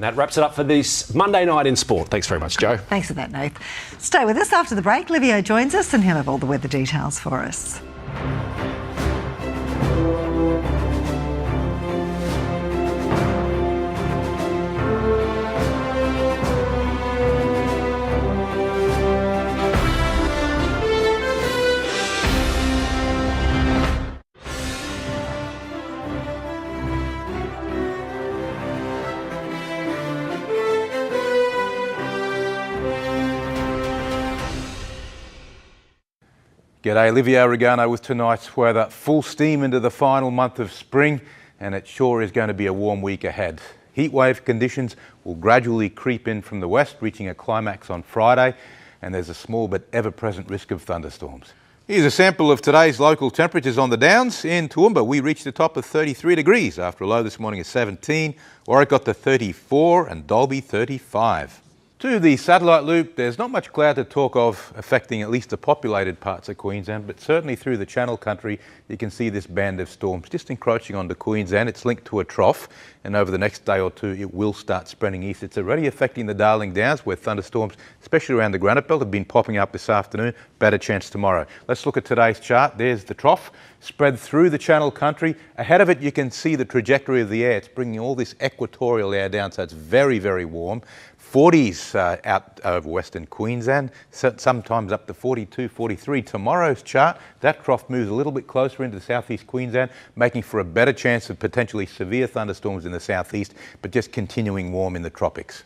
And that wraps it up for this Monday night in sport. Thanks very much, Jo. Thanks for that, Nath. Stay with us after the break. Livio joins us and he'll have all the weather details for us. G'day, Livio, Regano with tonight's weather. Full steam into the final month of spring, and it sure is going to be a warm week ahead. Heatwave conditions will gradually creep in from the west, reaching a climax on Friday, and there's a small but ever-present risk of thunderstorms. Here's a sample of today's local temperatures on the Downs. In Toowoomba, we reached the top of 33 degrees after a low this morning of 17. Warwick got to 34 and Dalby 35. To the satellite loop, there's not much cloud to talk of affecting at least the populated parts of Queensland, but certainly through the Channel Country, you can see this band of storms just encroaching onto Queensland. It's linked to a trough, and over the next day or two, it will start spreading east. It's already affecting the Darling Downs, where thunderstorms, especially around the Granite Belt, have been popping up this afternoon. Better chance tomorrow. Let's look at today's chart. There's the trough, spread through the Channel Country. Ahead of it, you can see the trajectory of the air. It's bringing all this equatorial air down, so it's very, very warm. 40s out over Western Queensland, sometimes up to 42, 43. Tomorrow's chart, that trough moves a little bit closer into southeast Queensland, making for a better chance of potentially severe thunderstorms in the southeast, but just continuing warm in the tropics.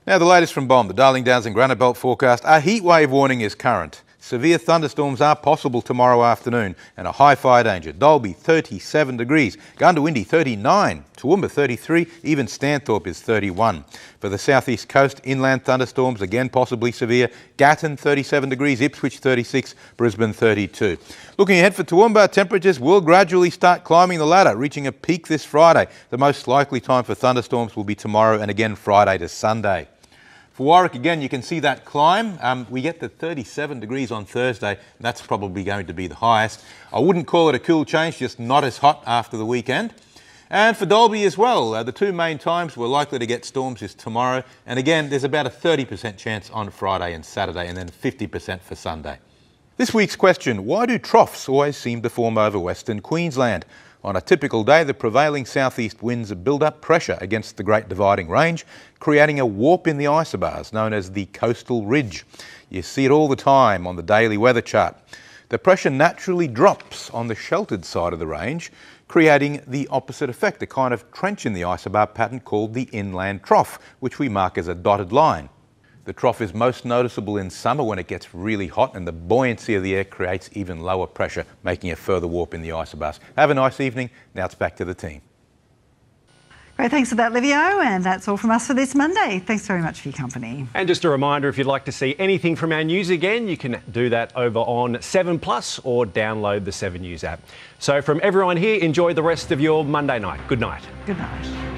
Now the latest from BOM, the Darling Downs and Granite Belt forecast. A heatwave warning is current. Severe thunderstorms are possible tomorrow afternoon and a high fire danger. Dalby 37 degrees, Goondiwindi 39, Toowoomba 33, even Stanthorpe is 31. For the southeast coast, inland thunderstorms again possibly severe. Gatton 37 degrees, Ipswich 36, Brisbane 32. Looking ahead for Toowoomba, temperatures will gradually start climbing the ladder, reaching a peak this Friday. The most likely time for thunderstorms will be tomorrow and again Friday to Sunday. For Warwick, again, you can see that climb. We get to 37 degrees on Thursday. That's probably going to be the highest. I wouldn't call it a cool change, just not as hot after the weekend. And for Dalby as well, the two main times we're likely to get storms is tomorrow. And again, there's about a 30% chance on Friday and Saturday, and then 50% for Sunday. This week's question, why do troughs always seem to form over Western Queensland? On a typical day, the prevailing southeast winds build up pressure against the Great Dividing Range, creating a warp in the isobars known as the coastal ridge. You see it all the time on the daily weather chart. The pressure naturally drops on the sheltered side of the range, creating the opposite effect, a kind of trench in the isobar pattern called the inland trough, which we mark as a dotted line. The trough is most noticeable in summer when it gets really hot and the buoyancy of the air creates even lower pressure, making a further warp in the isobars. Have a nice evening. Now it's back to the team. Great, thanks for that, Livio, and that's all from us for this Monday. Thanks very much for your company. And just a reminder, if you'd like to see anything from our news again, you can do that over on 7 Plus or download the 7 News app. So from everyone here, enjoy the rest of your Monday night. Good night. Good night.